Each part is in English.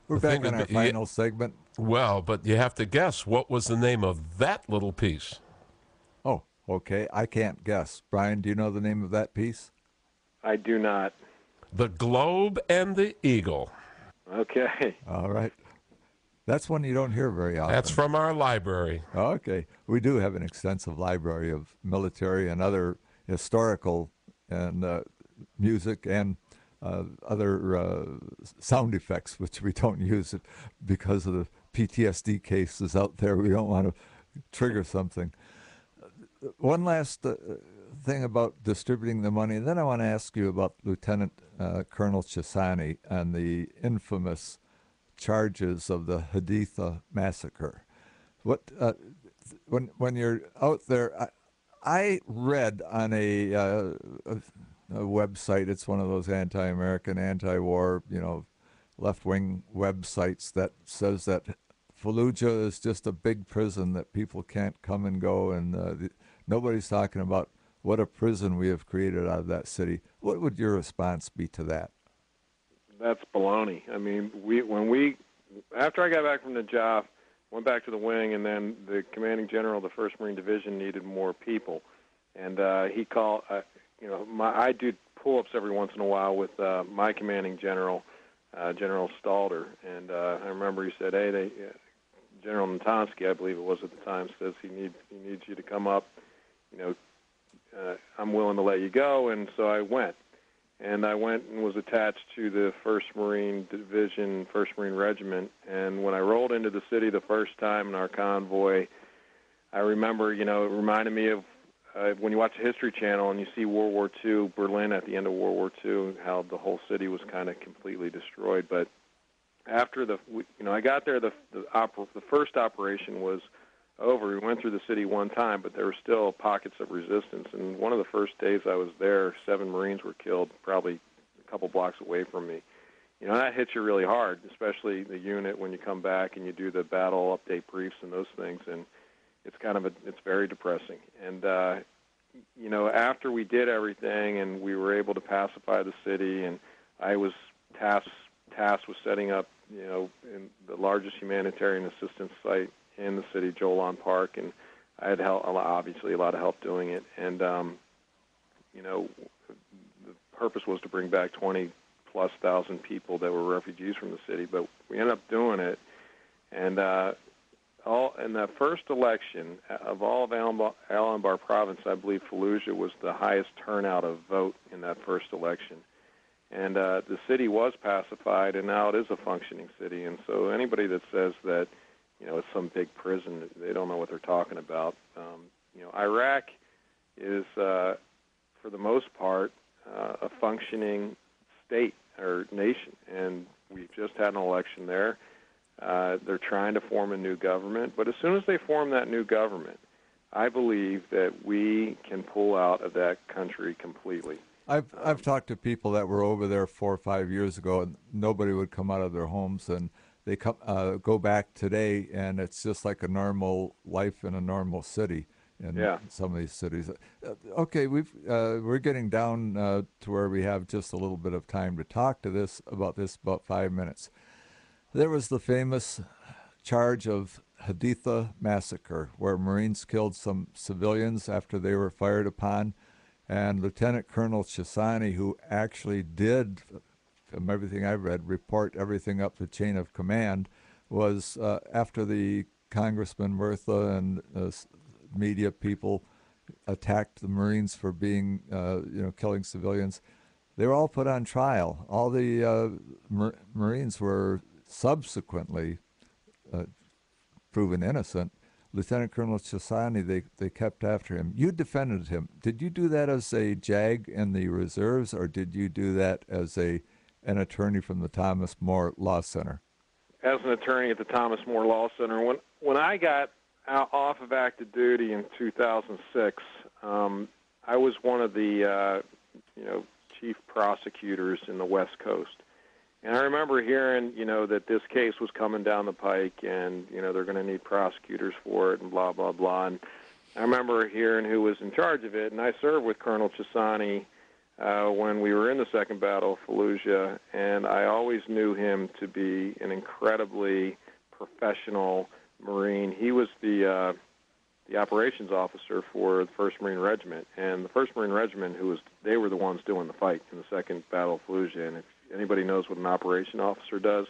We're back on our final segment. Well, but you have to guess, what was the name of that little piece? Oh, okay. I can't guess. Brian, do you know the name of that piece? I do not. The Globe and the Eagle. Okay. All right. That's one you don't hear very often. That's from our library. Okay. We do have an extensive library of military and other historical and music and other sound effects, which we don't use it because of the PTSD cases out there. We don't want to trigger something. One last thing about distributing the money, and then I want to ask you about Lieutenant Colonel Chessani and the infamous charges of the Haditha massacre. What when you're out there, I read on a website. It's one of those anti-American, anti-war, left-wing websites that says that Fallujah is just a big prison that people can't come and go, and nobody's talking about what a prison we have created out of that city. What would your response be to that? That's baloney. I mean, after I got back from the job, went back to the wing, and then the commanding general of the 1st Marine Division needed more people, and he called. I do pull-ups every once in a while with my commanding general, General Stalder, and I remember he said, "Hey, General Natonsky, I believe it was at the time, says he needs you to come up. I'm willing to let you go," and so I went. And I went and was attached to the 1st Marine Division, 1st Marine Regiment. And when I rolled into the city the first time in our convoy, I remember, it reminded me of when you watch the History Channel and you see World War II, Berlin at the end of World War II, how the whole city was kind of completely destroyed. But after I got there, the first operation was over. We went through the city one time, but there were still pockets of resistance. And one of the first days I was there, 7 Marines were killed, probably a couple blocks away from me. That hits you really hard, especially the unit when you come back and you do the battle update briefs and those things. And it's it's very depressing. And after we did everything and we were able to pacify the city, and I was tasked with setting up, in the largest humanitarian assistance site in the city, Jolan Park, and I had obviously a lot of help doing it. And the purpose was to bring back 20+ thousand people that were refugees from the city, but we ended up doing it. And in the first election of all of Al-Anbar province, I believe Fallujah was the highest turnout of vote in that first election. And the city was pacified, and now it is a functioning city. And so anybody that says that it's some big prison, they don't know what they're talking about. Iraq is, for the most part, a functioning state or nation, and we've just had an election there. They're trying to form a new government, but as soon as they form that new government, I believe that we can pull out of that country completely. I've talked to people that were over there 4 or 5 years ago, and nobody would come out of their homes, and they go back today, and it's just like a normal life in a normal city in some of these cities. Okay, we're getting down to where we have just a little bit of time to talk about 5 minutes. There was the famous charge of Haditha massacre, where Marines killed some civilians after they were fired upon, and Lieutenant Colonel Chessani, who actually did, from everything I've read, report everything up the chain of command, was after the Congressman Murtha and media people attacked the Marines for being, killing civilians. They were all put on trial. All the Marines were subsequently proven innocent. Lieutenant Colonel Chessani, they kept after him. You defended him. Did you do that as a JAG in the reserves, or did you do that as an attorney from the Thomas More Law Center? As an attorney at the Thomas More Law Center. When I got off of active duty in 2006, I was one of the chief prosecutors in the West Coast. And I remember hearing, that this case was coming down the pike, and, they're going to need prosecutors for it and blah, blah, blah. And I remember hearing who was in charge of it, and I served with Colonel Chessani when we were in the second battle of Fallujah, and I always knew him to be an incredibly professional Marine. He was the operations officer for the 1st Marine Regiment, and the 1st Marine Regiment, they were the ones doing the fight in the second battle of Fallujah. And if anybody knows what an operation officer does,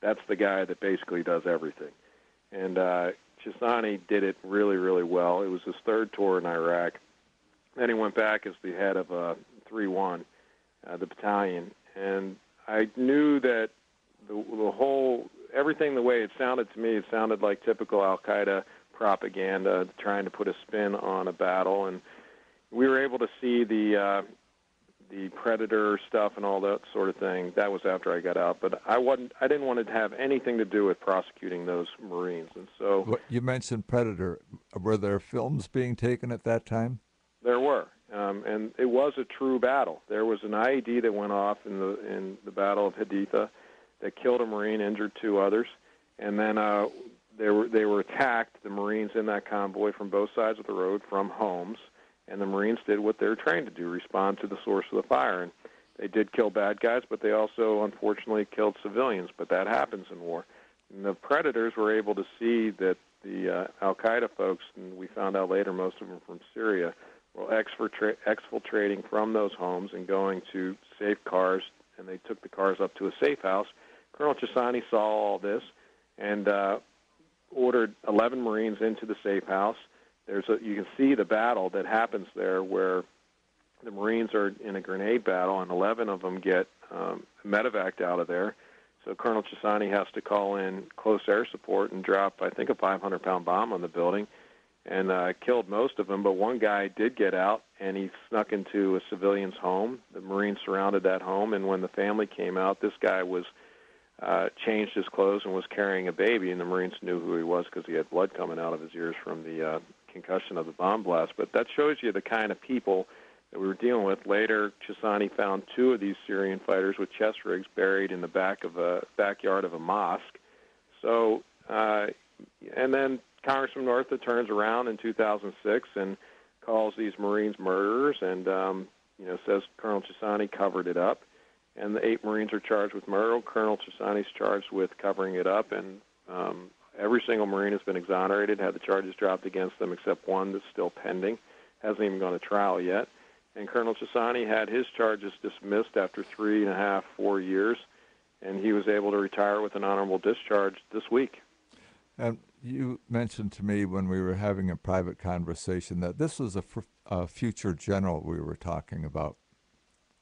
that's the guy that basically does everything. And Chessani did it really, really well. It was his 3rd tour in Iraq. Then he went back as the head of 3-1, the battalion. And I knew that the whole, everything the way it sounded to me, it sounded like typical al-Qaeda propaganda, trying to put a spin on a battle. And we were able to see the Predator stuff and all that sort of thing. That was after I got out, but I didn't want to have anything to do with prosecuting those Marines. And so you mentioned Predator. Were there films being taken at that time? There were, and it was a true battle. There was an IED that went off in the Battle of Haditha that killed a Marine, injured 2 others, and then they were attacked, the Marines in that convoy, from both sides of the road from homes. And the Marines did what they were trained to do, respond to the source of the fire. And they did kill bad guys, but they also, unfortunately, killed civilians. But that happens in war. And the Predators were able to see that the al-Qaeda folks, and we found out later most of them from Syria, were exfiltrating from those homes and going to safe cars, and they took the cars up to a safe house. Colonel Chessani saw all this and ordered 11 Marines into the safe house. You can see the battle that happens there where the Marines are in a grenade battle, and 11 of them get medevaced out of there. So Colonel Chessani has to call in close air support and drop, I think, a 500-pound bomb on the building, and killed most of them. But one guy did get out, and he snuck into a civilian's home. The Marines surrounded that home, and when the family came out, this guy was changed his clothes and was carrying a baby, and the Marines knew who he was because he had blood coming out of his ears from the concussion of the bomb blast. But that shows you the kind of people that we were dealing with. Later, Chessani found 2 of these Syrian fighters with chest rigs buried in the backyard of a mosque. So, and then Congressman Northa turns around in 2006 and calls these Marines murderers, and says Colonel Chessani covered it up. And the 8 Marines are charged with murder. Colonel Chessani's charged with covering it up, and every single Marine has been exonerated, had the charges dropped against them, except one that's still pending, hasn't even gone to trial yet. And Colonel Chessani had his charges dismissed after 3.5, 4 years, and he was able to retire with an honorable discharge this week. And you mentioned to me when we were having a private conversation that this was a future general we were talking about.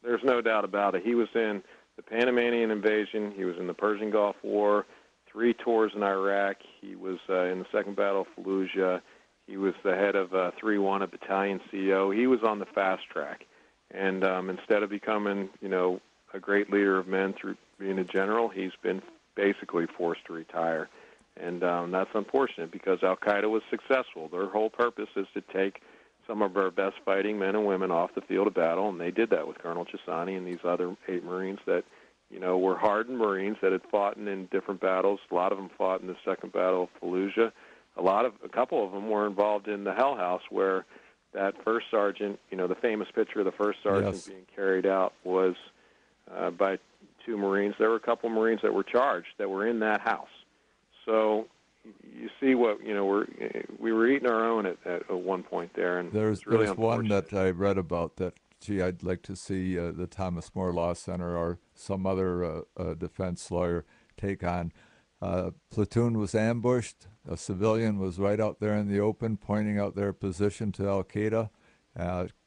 There's no doubt about it. He was in the Panamanian invasion. He was in the Persian Gulf War, 3 tours in Iraq. He was in the second battle of Fallujah. He was the head of 3-1, a battalion CO. He was on the fast track. And instead of becoming, a great leader of men through being a general, he's been basically forced to retire. And that's unfortunate because al-Qaeda was successful. Their whole purpose is to take some of our best fighting men and women off the field of battle, and they did that with Colonel Chessani and these other 8 Marines that, were hardened Marines that had fought in different battles. A lot of them fought in the second battle of Fallujah. A couple of them were involved in the Hell House, where that first sergeant, the famous picture of the first sergeant being carried out was by 2 Marines. There were a couple of Marines that were charged that were in that house. So you see what, we were eating our own at one point there. And there's really one that I read about that, I'd like to see the Thomas More Law Center or some other defense lawyer take on. Platoon was ambushed. A civilian was right out there in the open, pointing out their position to al-Qaeda.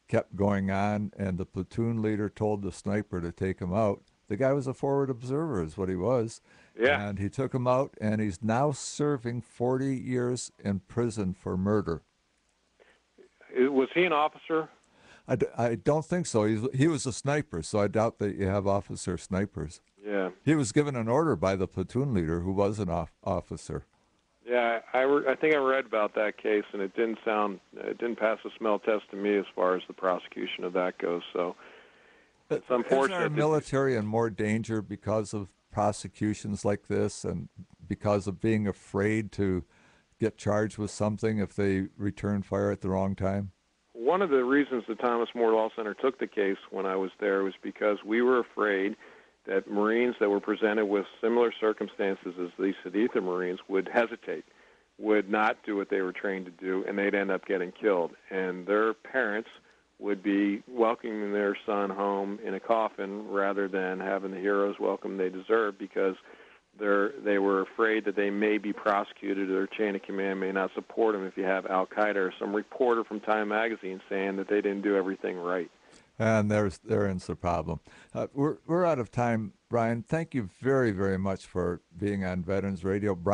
Kept going on, and the platoon leader told the sniper to take him out. The guy was a forward observer, is what he was. Yeah. And he took him out, and he's now serving 40 years in prison for murder. Was he an officer? I don't think so. He was a sniper, so I doubt that you have officer snipers. Yeah. He was given an order by the platoon leader, who was an officer. Yeah, I think I read about that case, and it didn't pass the smell test to me as far as the prosecution of that goes. So it's unfortunate. Is our military in more danger because of prosecutions like this, and because of being afraid to get charged with something if they return fire at the wrong time? one of the reasons the Thomas More Law Center took the case when I was there was because we were afraid that Marines that were presented with similar circumstances as these Haditha Marines would hesitate, would not do what they were trained to do, and they'd end up getting killed. And their parents would be welcoming their son home in a coffin rather than having the hero's welcome they deserve, because they were afraid that they may be prosecuted, or their chain of command may not support them if you have Al-Qaeda or some reporter from Time Magazine saying that they didn't do everything right. And there's the problem. We're out of time, Brian. Thank you very, very much for being on Veterans Radio. Brian